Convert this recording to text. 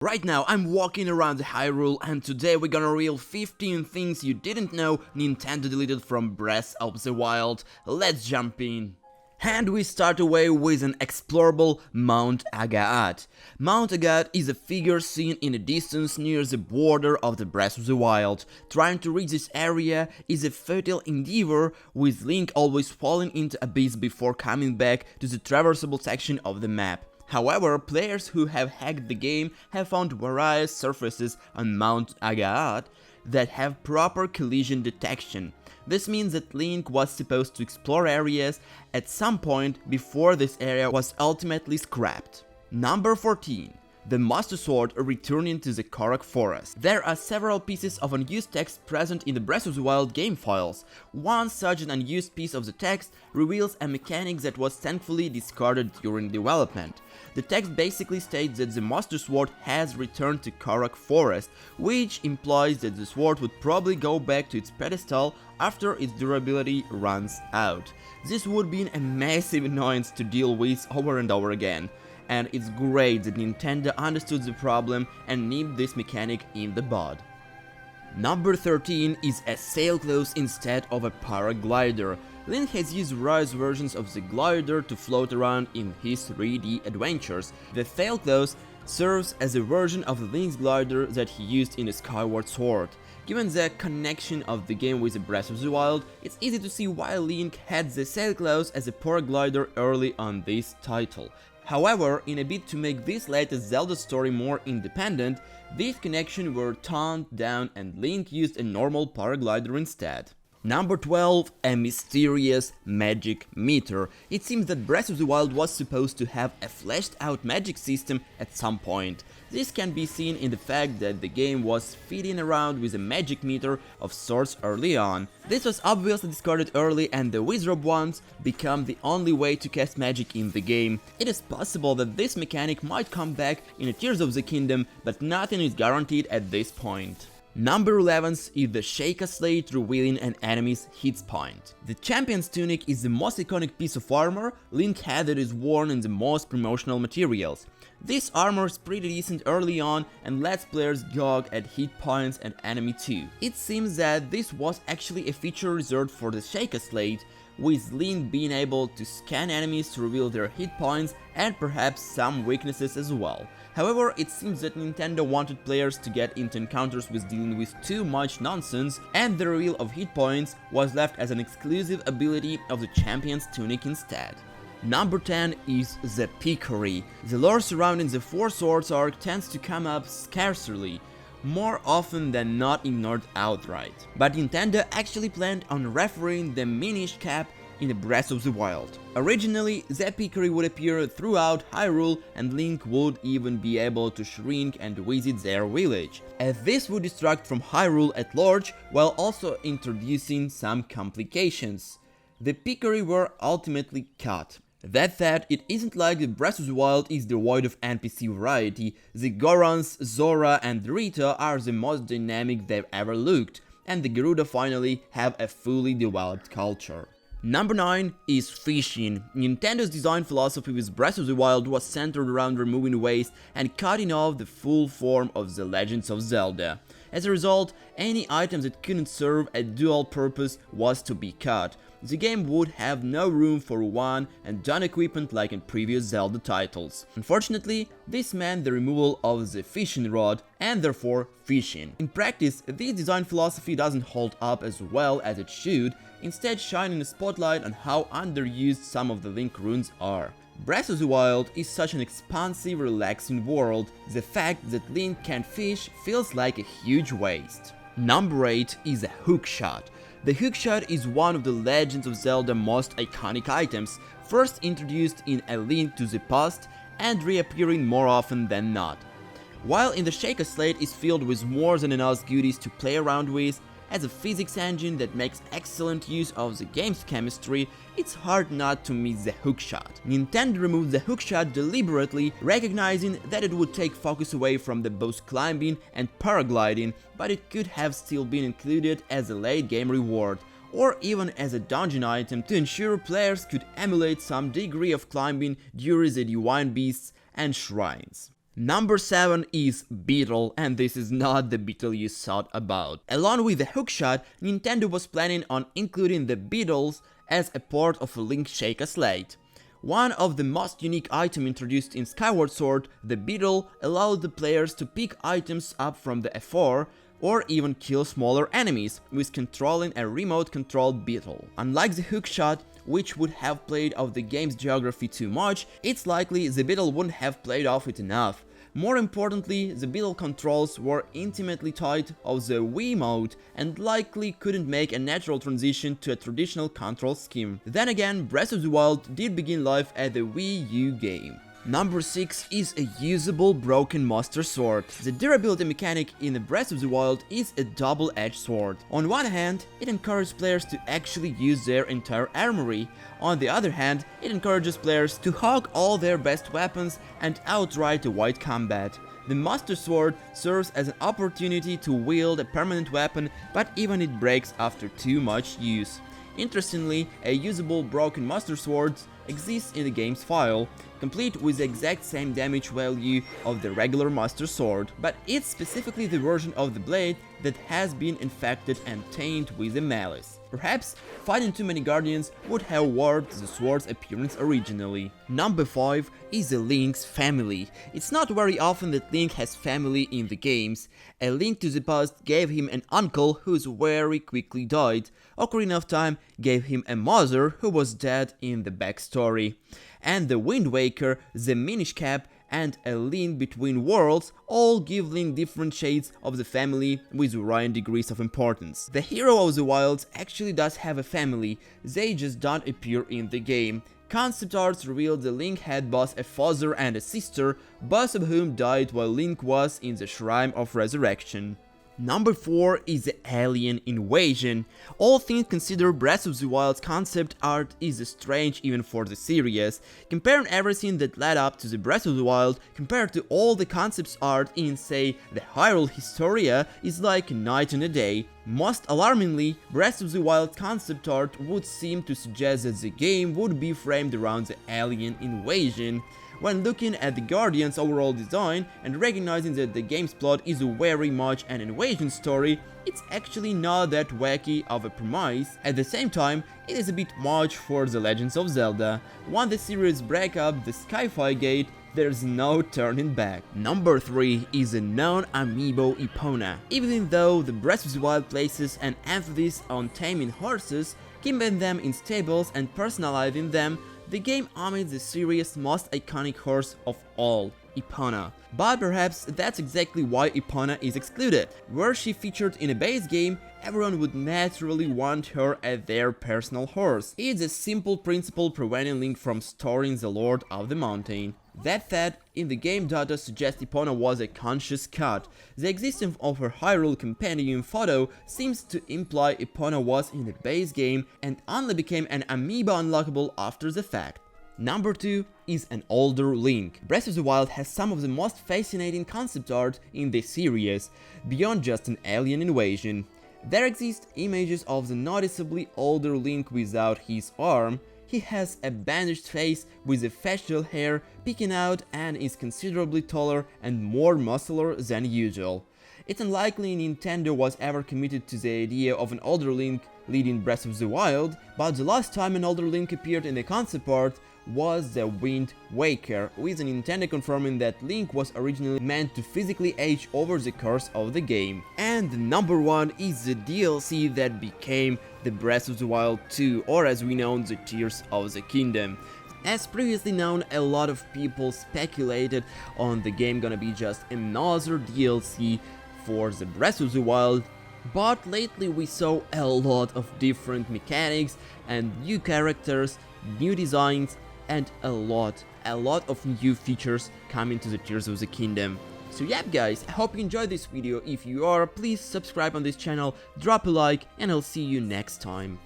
Right now, I'm walking around Hyrule, and today we're gonna reveal 15 things you didn't know Nintendo deleted from Breath of the Wild. Let's jump in. And we start away with an explorable Mount AGAAT. Mount AGAAT is a figure seen in the distance near the border of the Breath of the Wild. Trying to reach this area is a futile endeavor, with Link always falling into abyss before coming back to the traversable section of the map. However, players who have hacked the game have found various surfaces on Mount AGAAT that have proper collision detection. This means that Link was supposed to explore areas at some point before this area was ultimately scrapped. Number 14. The Master Sword returning to the KOROK forest. There are several pieces of unused text present in the Breath of the Wild game files. One such an unused piece of the text reveals a mechanic that was thankfully discarded during development. The text basically states that the Master Sword has returned to KOROK forest, which implies that the sword would probably go back to its pedestal after its durability runs out. This would be a massive annoyance to deal with over and over again. And it's great that Nintendo understood the problem and nipped this mechanic in the bud. Number 13 is a SAILCLOTH instead of a PARAGLIDER. Link has used various versions of the glider to float around in his 3D adventures. The SAILCLOTH serves as a version of Link's glider that he used in the Skyward Sword. Given the connection of the game with the Breath of the Wild, it's easy to see why Link had the SAILCLOTH as a paraglider early on this title. However, in a bid to make this latest Zelda story more independent, these connections were toned down and Link used a normal paraglider instead. Number 12. A mysterious magic meter. It seems that Breath of the Wild was supposed to have a fleshed out magic system at some point. This can be seen in the fact that the game was fiddling around with a magic meter of sorts early on. This was obviously discarded early, and the Wizrobe wands become the only way to cast magic in the game. It is possible that this mechanic might come back in Tears of the Kingdom, but nothing is guaranteed at this point. Number 11 is the Sheikah Slate revealing an enemy's hit point. The Champion's Tunic is the most iconic piece of armor Link had that is worn in the most promotional materials. This armor is pretty decent early on and lets players gog at hit points and enemy too. It seems that this was actually a feature reserved for the Sheikah Slate, with Link being able to scan enemies to reveal their hit points and perhaps some weaknesses as well. However, it seems that Nintendo wanted players to get into encounters with dealing with too much nonsense, and the reveal of hit points was left as an exclusive ability of the Champion's Tunic instead. Number 10 is the PICORI. The lore surrounding the Four Swords arc tends to come up scarcely, more often than not ignored outright. But Nintendo actually planned on referring the Minish Cap in the Breath of the Wild. Originally, the PICORI would appear throughout Hyrule, and Link would even be able to shrink and visit their village, as this would distract from Hyrule at large while also introducing some complications. The PICORI were ultimately cut. That said, it isn't like the Breath of the Wild is devoid of NPC variety. The Gorons, Zora and Rita are the most dynamic they've ever looked, and the Gerudo finally have a fully developed culture. Number 9 is fishing. Nintendo's design philosophy with Breath of the Wild was centered around removing waste and cutting off the full form of the Legends of Zelda. As a result, any item that couldn't serve a dual purpose was to be cut. The game would have no room for one and done equipment like in previous Zelda titles. Unfortunately, this meant the removal of the fishing rod and therefore fishing. In practice, this design philosophy doesn't hold up as well as it should, instead shining a spotlight on how underused some of the Link runes are. Breath of the Wild is such an expansive, relaxing world. The fact that Link can't fish feels like a huge waste. Number 8 is a hookshot. The hookshot is one of the Legends of Zelda most iconic items, first introduced in A Link to the Past and reappearing more often than not. While in the Sheikah Slate is filled with more than enough goodies to play around with, as a physics engine that makes excellent use of the game's chemistry, it's hard not to miss the hookshot. Nintendo removed the hookshot deliberately, recognizing that it would take focus away from the both climbing and paragliding, but it could have still been included as a late game reward, or even as a dungeon item to ensure players could emulate some degree of climbing during the divine beasts and shrines. Number 7 is BEETLE, and this is not the BEETLE you thought about. Along with the hookshot, Nintendo was planning on including the BEETLEs as a part of a Link Shake-a-Slate. One of the most unique items introduced in Skyward Sword, the BEETLE allowed the players to pick items up from the F4 or even kill smaller enemies with controlling a remote-controlled BEETLE. Unlike the hookshot, which would have played off the game's geography too much, it's likely the BEETLE wouldn't have played off it enough. More importantly, the BEETLE controls were intimately tied of the Wii mode and likely couldn't make a natural transition to a traditional control scheme. Then again, Breath of the Wild did begin life as a Wii U game. Number 6 is a usable Broken Master Sword. The durability mechanic in the Breath of the Wild is a double-edged sword. On one hand, it encourages players to actually use their entire armory. On the other hand, it encourages players to hog all their best weapons and outright avoid combat. The Master Sword serves as an opportunity to wield a permanent weapon, but even it breaks after too much use. Interestingly, a usable Broken Master Sword exists in the game's file, complete with the exact same damage value of the regular Master Sword, but it's specifically the version of the blade that has been infected and tainted with the malice. Perhaps fighting too many guardians would have warped the sword's appearance originally. Number 5 is the Link's family. It's not very often that Link has family in the games. A Link to the Past gave him an uncle who's very quickly died. Ocarina of Time gave him a mother who was dead in the backstory. And the Wind Waker, the Minish Cap, and A Link Between Worlds all give Link different shades of the family with varying degrees of importance. The hero of the wilds actually does have a family, they just don't appear in the game. Concept arts revealed the Link had both a father and a sister, both of whom died while Link was in the Shrine of Resurrection. Number 4 is the alien invasion. All things considered, Breath of the Wild's concept art is strange even for the series. Comparing everything that led up to the Breath of the Wild compared to all the concept art in, say, the Hyrule Historia is like night and a day. Most alarmingly, Breath of the Wild concept art would seem to suggest that the game would be framed around the alien invasion. When looking at the Guardian's overall design and recognizing that the game's plot is very much an invasion story, it's actually not that wacky of a premise. At the same time, it is a bit much for The Legends of Zelda. Once the series break up the Sky-Fi Gate, there's no turning back. Number 3 is a non-AMIIBO Epona. Even though the Breath of the Wild places an emphasis on taming horses, keeping them in stables and personalizing them, the game omits the series' most iconic horse of all, Epona. But perhaps that's exactly why Epona is excluded. Were she featured in a base game, everyone would naturally want her as their personal horse. It's a simple principle preventing Link from storing the Lord of the Mountain. That said, in the game data suggests Epona was a conscious cut. The existence of her Hyrule companion photo seems to imply Epona was in the base game and only became an amiibo unlockable after the fact. Number 2 is an older Link. Breath of the Wild has some of the most fascinating concept art in the series, beyond just an alien invasion. There exist images of the noticeably older Link without his arm. He has a bandaged face with the facial hair peeking out and is considerably taller and more muscular than usual. It's unlikely Nintendo was ever committed to the idea of an older Link leading Breath of the Wild, but the last time an older Link appeared in the concept art was the Wind Waker, with Nintendo confirming that Link was originally meant to physically age over the course of the game. And number 1 is the DLC that became the Breath of the Wild 2, or as we know, the Tears of the Kingdom. As previously known, a lot of people speculated on the game gonna be just another DLC for the Breath of the Wild, but lately we saw a lot of different mechanics and new characters, new designs, and a lot of new features coming to the Tears of the Kingdom. So yep guys, I hope you enjoyed this video. If you are, please subscribe on this channel, drop a like, and I'll see you next time.